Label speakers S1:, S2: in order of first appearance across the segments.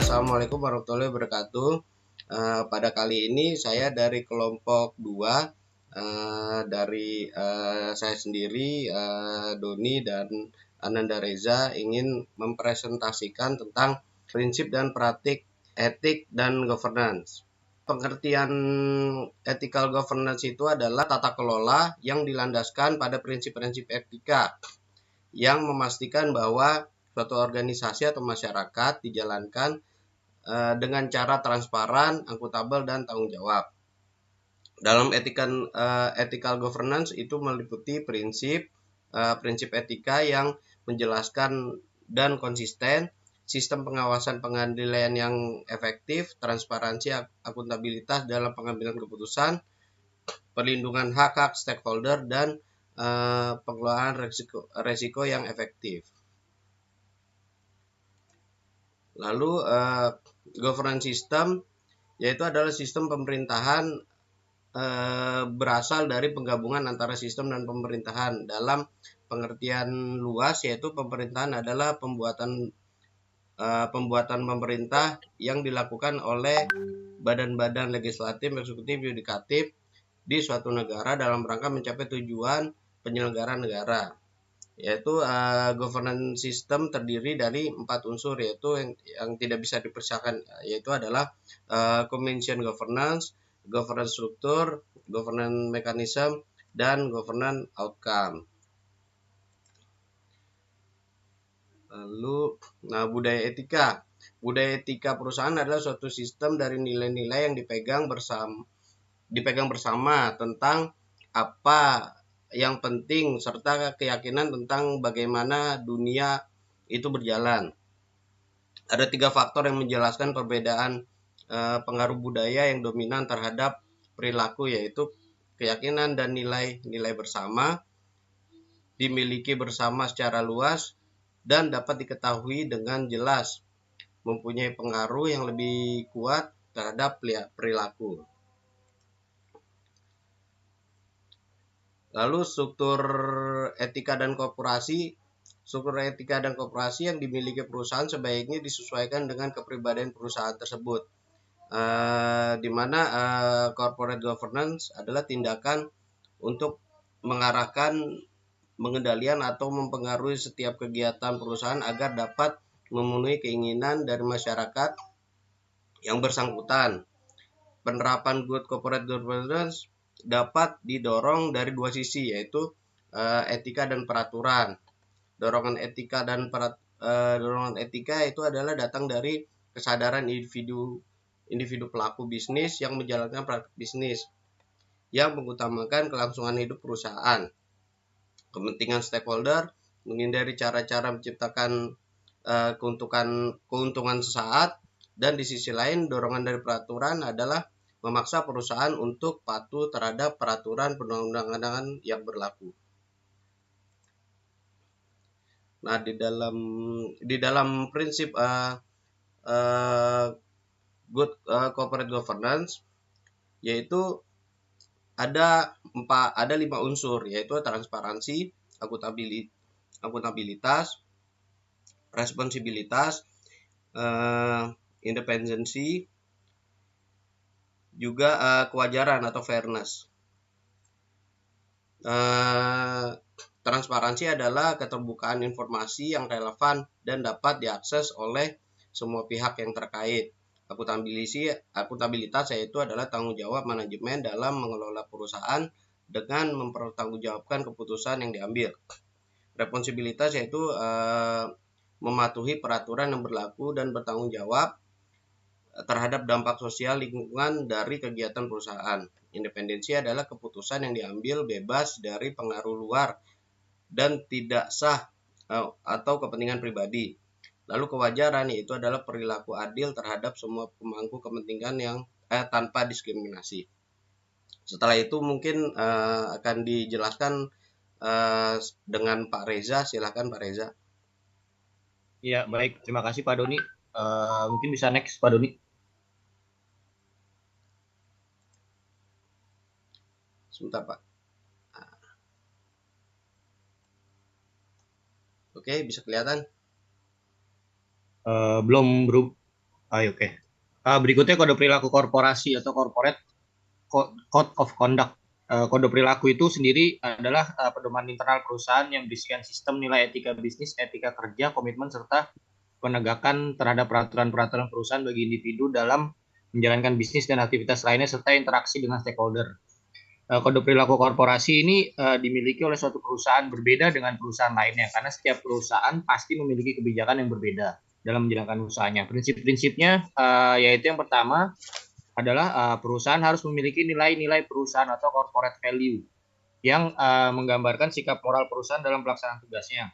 S1: Assalamualaikum warahmatullahi wabarakatuh. Pada kali ini saya dari kelompok 2, dari saya sendiri, Doni dan Ananda Reza, ingin mempresentasikan tentang prinsip dan praktik etik dan governance. Pengertian ethical governance itu adalah tata kelola yang dilandaskan pada prinsip-prinsip etika yang memastikan bahwa suatu organisasi atau masyarakat dijalankan dengan cara transparan, akuntabel, dan tanggung jawab. Dalam ethical governance itu meliputi prinsip etika yang menjelaskan dan konsisten, sistem pengawasan pengendalian yang efektif, transparansi, akuntabilitas dalam pengambilan keputusan, perlindungan hak-hak stakeholder, dan pengelolaan resiko yang efektif. Lalu governance system yaitu adalah sistem pemerintahan berasal dari penggabungan antara sistem dan pemerintahan. Dalam pengertian luas, yaitu pemerintahan adalah pembuatan pemerintah yang dilakukan oleh badan-badan legislatif, eksekutif, yudikatif di suatu negara dalam rangka mencapai tujuan penyelenggaraan negara. Yaitu governance system terdiri dari 4 unsur, yaitu yang tidak bisa dipisahkan, yaitu adalah convention governance, governance struktur, governance mechanism, dan governance outcome. Lalu, budaya etika. Budaya etika perusahaan adalah suatu sistem dari nilai-nilai yang dipegang bersama tentang apa yang penting serta keyakinan tentang bagaimana dunia itu berjalan. Ada 3 faktor yang menjelaskan perbedaan pengaruh budaya yang dominan terhadap perilaku, yaitu keyakinan dan nilai-nilai bersama, dimiliki bersama secara luas, dan dapat diketahui dengan jelas, mempunyai pengaruh yang lebih kuat terhadap perilaku. Lalu struktur etika dan korporasi. Struktur etika dan korporasi yang dimiliki perusahaan sebaiknya disesuaikan dengan kepribadian perusahaan tersebut. Di mana corporate governance adalah tindakan untuk mengarahkan, mengendalikan atau mempengaruhi setiap kegiatan perusahaan agar dapat memenuhi keinginan dari masyarakat yang bersangkutan. Penerapan good corporate governance dapat didorong dari 2 sisi, yaitu etika dan peraturan. Dorongan etika itu adalah datang dari kesadaran individu pelaku bisnis yang menjalankan praktik bisnis yang mengutamakan kelangsungan hidup perusahaan, kepentingan stakeholder, menghindari cara-cara menciptakan keuntungan sesaat, dan di sisi lain dorongan dari peraturan adalah memaksa perusahaan untuk patuh terhadap peraturan perundang-undangan yang berlaku. Nah, di dalam prinsip good corporate governance, yaitu ada 5 unsur, yaitu transparansi, akuntabilitas, responsibilitas, independensi, juga kewajaran atau fairness. Transparansi adalah keterbukaan informasi yang relevan dan dapat diakses oleh semua pihak yang terkait. Akuntabilitas yaitu adalah tanggung jawab manajemen dalam mengelola perusahaan dengan mempertanggungjawabkan keputusan yang diambil. Responsibilitas yaitu mematuhi peraturan yang berlaku dan bertanggung jawab terhadap dampak sosial lingkungan dari kegiatan perusahaan. Independensi adalah keputusan yang diambil bebas dari pengaruh luar dan tidak sah atau kepentingan pribadi. Lalu kewajaran yaitu adalah perilaku adil terhadap semua pemangku kepentingan yang tanpa diskriminasi. Setelah itu mungkin akan dijelaskan dengan Pak Reza. Silakan Pak Reza.
S2: Iya, baik. Terima kasih Pak Doni. Mungkin bisa next Pak Doni.
S1: Sebentar Pak. Oke, bisa kelihatan?
S2: Belum, Bro. Oke. Berikutnya kode perilaku korporasi atau corporate code of conduct. Kode perilaku itu sendiri adalah pedoman internal perusahaan yang berisikan sistem nilai etika bisnis, etika kerja, komitmen, serta penegakan terhadap peraturan-peraturan perusahaan bagi individu dalam menjalankan bisnis dan aktivitas lainnya, serta interaksi dengan stakeholder. Kode perilaku korporasi ini dimiliki oleh suatu perusahaan berbeda dengan perusahaan lainnya, karena setiap perusahaan pasti memiliki kebijakan yang berbeda dalam menjalankan usahanya. Prinsip-prinsipnya yaitu yang pertama adalah perusahaan harus memiliki nilai-nilai perusahaan atau corporate value yang menggambarkan sikap moral perusahaan dalam pelaksanaan tugasnya.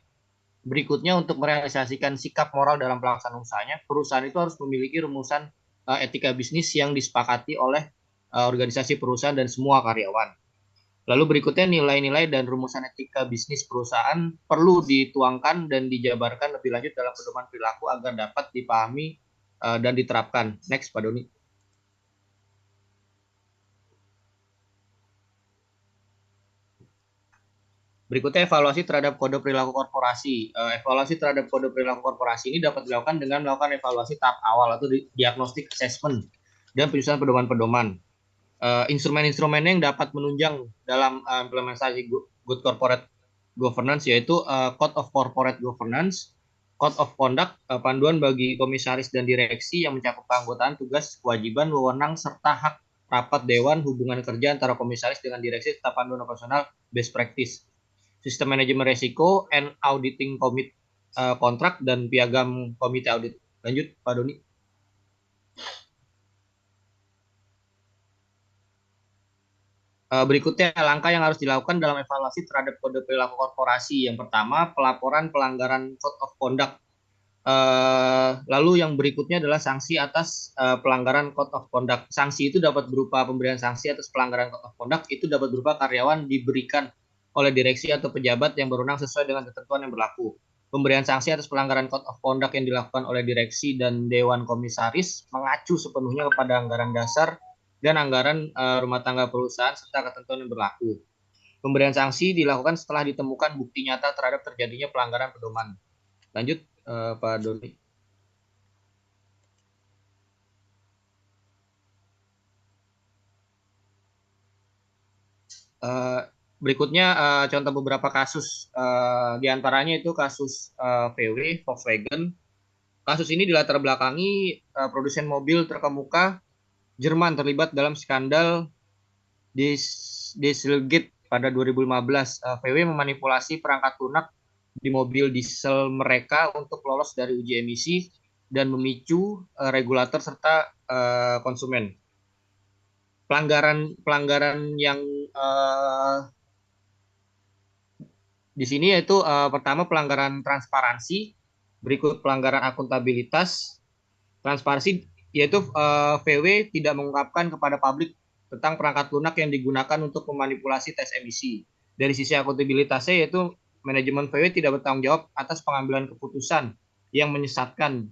S2: Berikutnya, untuk merealisasikan sikap moral dalam pelaksanaan usahanya, perusahaan itu harus memiliki rumusan etika bisnis yang disepakati oleh organisasi perusahaan dan semua karyawan. Lalu berikutnya, nilai-nilai dan rumusan etika bisnis perusahaan perlu dituangkan dan dijabarkan lebih lanjut dalam pedoman perilaku agar dapat dipahami dan diterapkan. Next, Pak Doni. Berikutnya, evaluasi terhadap kode perilaku korporasi. Evaluasi terhadap kode perilaku korporasi ini dapat dilakukan dengan melakukan evaluasi tahap awal atau diagnostic assessment dan penyusunan pedoman-pedoman. Instrumen-instrumen yang dapat menunjang dalam implementasi good corporate governance yaitu Code of Corporate Governance, Code of Conduct, panduan bagi komisaris dan direksi yang mencakup keanggotaan, tugas, kewajiban, wewenang, serta hak rapat dewan, hubungan kerja antara komisaris dengan direksi, serta panduan operasional best practice. Sistem manajemen resiko, and auditing kontrak, dan piagam komite audit. Lanjut, Pak Doni. Berikutnya, langkah yang harus dilakukan dalam evaluasi terhadap kode perilaku korporasi. Yang pertama, pelaporan pelanggaran Code of Conduct. Lalu yang berikutnya adalah sanksi atas pelanggaran Code of Conduct. Sanksi itu dapat berupa pemberian sanksi atas pelanggaran Code of Conduct, itu dapat berupa karyawan diberikan oleh direksi atau pejabat yang berwenang sesuai dengan ketentuan yang berlaku. Pemberian sanksi atas pelanggaran Code of Conduct yang dilakukan oleh direksi dan dewan komisaris mengacu sepenuhnya kepada anggaran dasar dan anggaran rumah tangga perusahaan serta ketentuan yang berlaku. Pemberian sanksi dilakukan setelah ditemukan bukti nyata terhadap terjadinya pelanggaran pedoman. Lanjut, Pak Doni. Berikutnya contoh beberapa kasus, diantaranya itu kasus VW, Volkswagen. Kasus ini dilatar belakangi produsen mobil terkemuka Jerman terlibat dalam skandal Dieselgate pada 2015. VW memanipulasi perangkat lunak di mobil diesel mereka untuk lolos dari uji emisi dan memicu regulator serta konsumen. Pelanggaran yang di sini yaitu pertama pelanggaran transparansi, berikut pelanggaran akuntabilitas. Transparansi yaitu VW tidak mengungkapkan kepada publik tentang perangkat lunak yang digunakan untuk memanipulasi tes emisi. Dari sisi akuntabilitasnya yaitu manajemen VW tidak bertanggung jawab atas pengambilan keputusan yang menyesatkan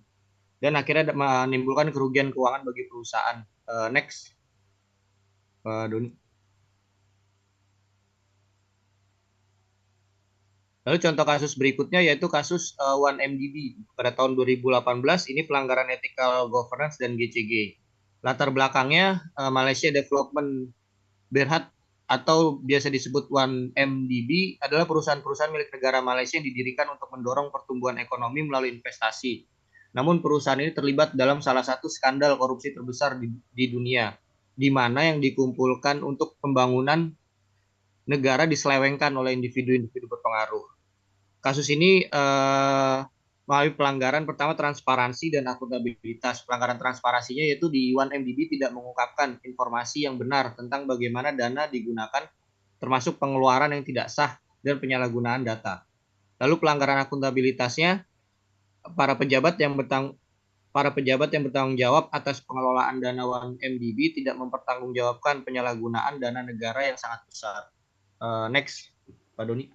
S2: dan akhirnya menimbulkan kerugian keuangan bagi perusahaan. Next, Doni. Lalu contoh kasus berikutnya yaitu kasus 1MDB pada tahun 2018. Ini pelanggaran ethical governance dan GCG. Latar belakangnya Malaysia Development Berhad atau biasa disebut 1MDB adalah perusahaan-perusahaan milik negara Malaysia yang didirikan untuk mendorong pertumbuhan ekonomi melalui investasi. Namun perusahaan ini terlibat dalam salah satu skandal korupsi terbesar di dunia, di mana yang dikumpulkan untuk pembangunan negara diselewengkan oleh individu-individu berpengaruh. Kasus ini melalui pelanggaran pertama transparansi dan akuntabilitas. Pelanggaran transparansinya yaitu di 1MDB tidak mengungkapkan informasi yang benar tentang bagaimana dana digunakan, termasuk pengeluaran yang tidak sah dan penyalahgunaan data. Lalu pelanggaran akuntabilitasnya, para pejabat yang bertanggung jawab atas pengelolaan dana 1MDB tidak mempertanggungjawabkan penyalahgunaan dana negara yang sangat besar. Next, Pak Doni.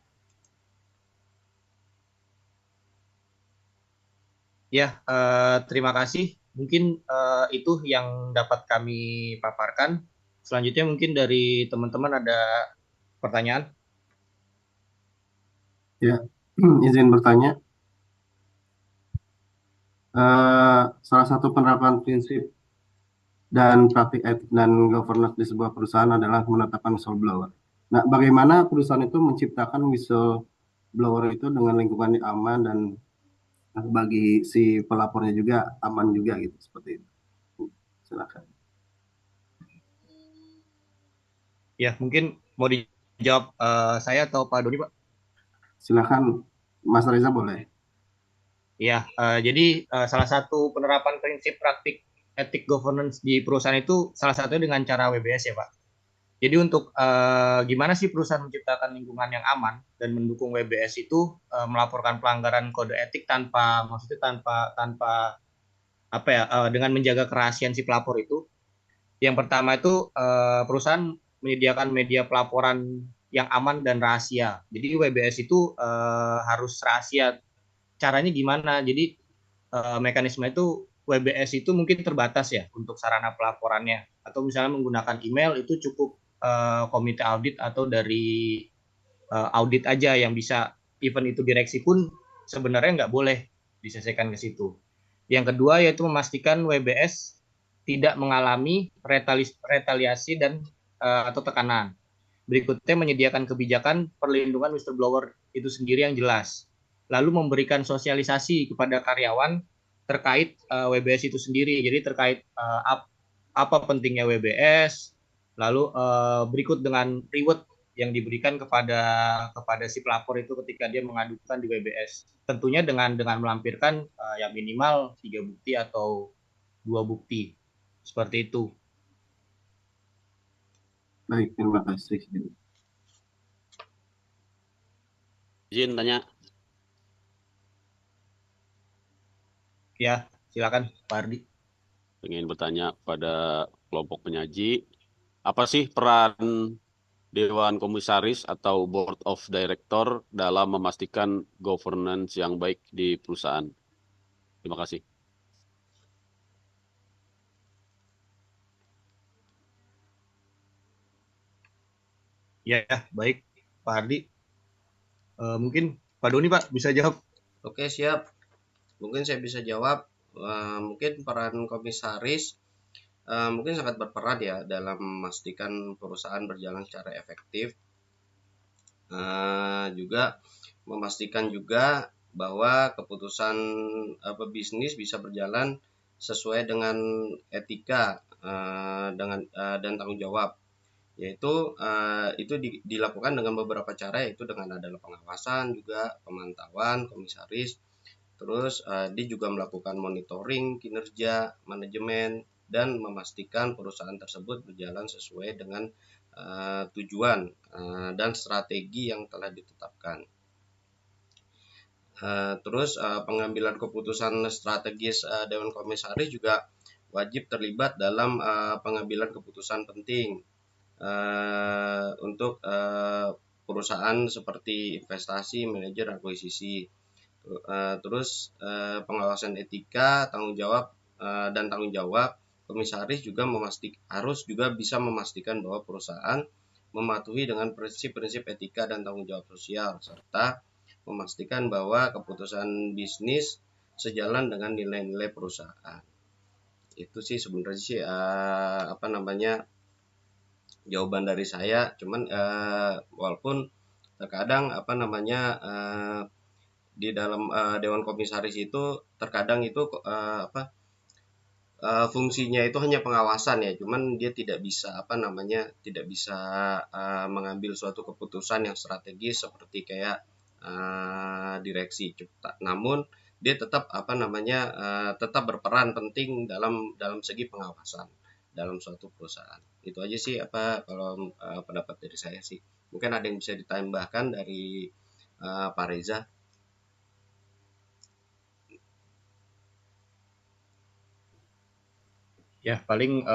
S2: Ya, terima kasih. Mungkin itu yang dapat kami paparkan. Selanjutnya mungkin dari teman-teman ada pertanyaan.
S3: Ya, izin bertanya. Salah satu penerapan prinsip dan praktik etik dan governance di sebuah perusahaan adalah menetapkan whistleblower. Nah, bagaimana perusahaan itu menciptakan whistleblower itu dengan lingkungan yang aman dan bagi si pelapornya juga aman juga gitu seperti itu. Silakan.
S2: Ya, mungkin mau dijawab saya atau Pak Doni, Pak?
S3: Silakan Mas Reza boleh.
S2: Ya, jadi salah satu penerapan prinsip praktik etik governance di perusahaan itu salah satunya dengan cara WBS ya, Pak. Jadi untuk gimana sih perusahaan menciptakan lingkungan yang aman dan mendukung WBS itu melaporkan pelanggaran kode etik tanpa maksudnya tanpa tanpa apa ya dengan menjaga kerahasiaan si pelapor itu. Yang pertama itu perusahaan menyediakan media pelaporan yang aman dan rahasia. Jadi WBS itu harus rahasia. Caranya gimana? Jadi mekanisme itu WBS itu mungkin terbatas ya untuk sarana pelaporannya. Atau misalnya menggunakan email itu cukup komite audit atau dari audit aja yang bisa, event itu direksi pun sebenarnya nggak boleh diselesaikan ke situ. Yang kedua yaitu memastikan WBS tidak mengalami retaliasi dan atau tekanan. Berikutnya menyediakan kebijakan perlindungan whistleblower itu sendiri yang jelas. Lalu memberikan sosialisasi kepada karyawan terkait WBS itu sendiri. Jadi terkait apa pentingnya WBS, lalu berikut dengan reward yang diberikan kepada si pelapor itu ketika dia mengadukan di WBS. Tentunya dengan melampirkan yang minimal 3 bukti atau 2 bukti. Seperti itu.
S3: Baik, terima kasih.
S4: Izin tanya.
S2: Ya, silakan Pak Ardi.
S4: Pengen bertanya pada kelompok penyaji, apa sih peran Dewan Komisaris atau Board of Director dalam memastikan governance yang baik di perusahaan? Terima kasih.
S2: Ya, baik Pak Ardi. Mungkin Pak Doni Pak bisa jawab.
S1: Oke, siap. Mungkin saya bisa jawab. Mungkin peran komisaris mungkin sangat berperan ya dalam memastikan perusahaan berjalan secara efektif. Juga memastikan juga bahwa keputusan bisnis bisa berjalan sesuai dengan etika dan tanggung jawab, yaitu itu dilakukan dengan beberapa cara, yaitu dengan adanya pengawasan, juga pemantauan komisaris. Terus dia juga melakukan monitoring kinerja manajemen dan memastikan perusahaan tersebut berjalan sesuai dengan tujuan dan strategi yang telah ditetapkan. Terus pengambilan keputusan strategis Dewan Komisaris juga wajib terlibat dalam pengambilan keputusan penting untuk perusahaan seperti investasi, manajer, akuisisi. Terus pengawasan etika, dan tanggung jawab komisaris juga harus juga bisa memastikan bahwa perusahaan mematuhi dengan prinsip-prinsip etika dan tanggung jawab sosial, serta memastikan bahwa keputusan bisnis sejalan dengan nilai-nilai perusahaan. Itu sih sebenarnya sih jawaban dari saya. Cuman walaupun terkadang di dalam Dewan Komisaris itu terkadang itu fungsinya itu hanya pengawasan ya, cuman dia tidak bisa mengambil suatu keputusan yang strategis seperti kayak direksi. Namun dia tetap tetap berperan penting dalam segi pengawasan dalam suatu perusahaan. Itu aja sih kalau pendapat dari saya sih. Mungkin ada yang bisa ditambahkan dari Pak Reza.
S2: Ya, paling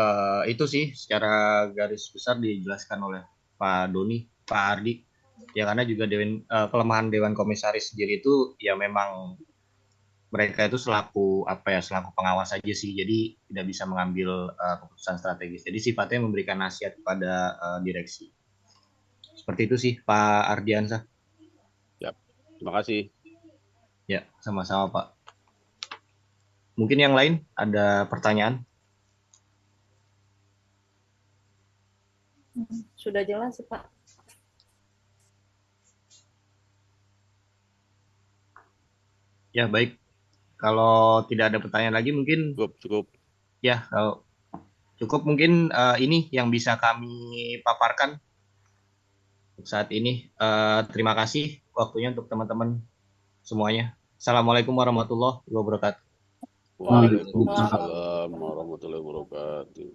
S2: itu sih secara garis besar dijelaskan oleh Pak Doni, Pak Ardi. Ya karena juga kelemahan Dewan Komisaris sendiri itu ya memang mereka itu selaku pengawas aja sih. Jadi tidak bisa mengambil keputusan strategis. Jadi sifatnya memberikan nasihat kepada direksi. Seperti itu sih Pak Ardiansah.
S4: Ya, terima kasih.
S2: Ya, sama-sama Pak. Mungkin yang lain ada pertanyaan?
S5: Sudah jelas, Pak.
S2: Ya, baik. Kalau tidak ada pertanyaan lagi mungkin
S4: Cukup.
S2: ya, kalau cukup mungkin ini yang bisa kami paparkan untuk saat ini. Terima kasih waktunya untuk teman-teman semuanya. Assalamualaikum warahmatullahi wabarakatuh.
S4: Waalaikumsalam warahmatullahi wabarakatuh.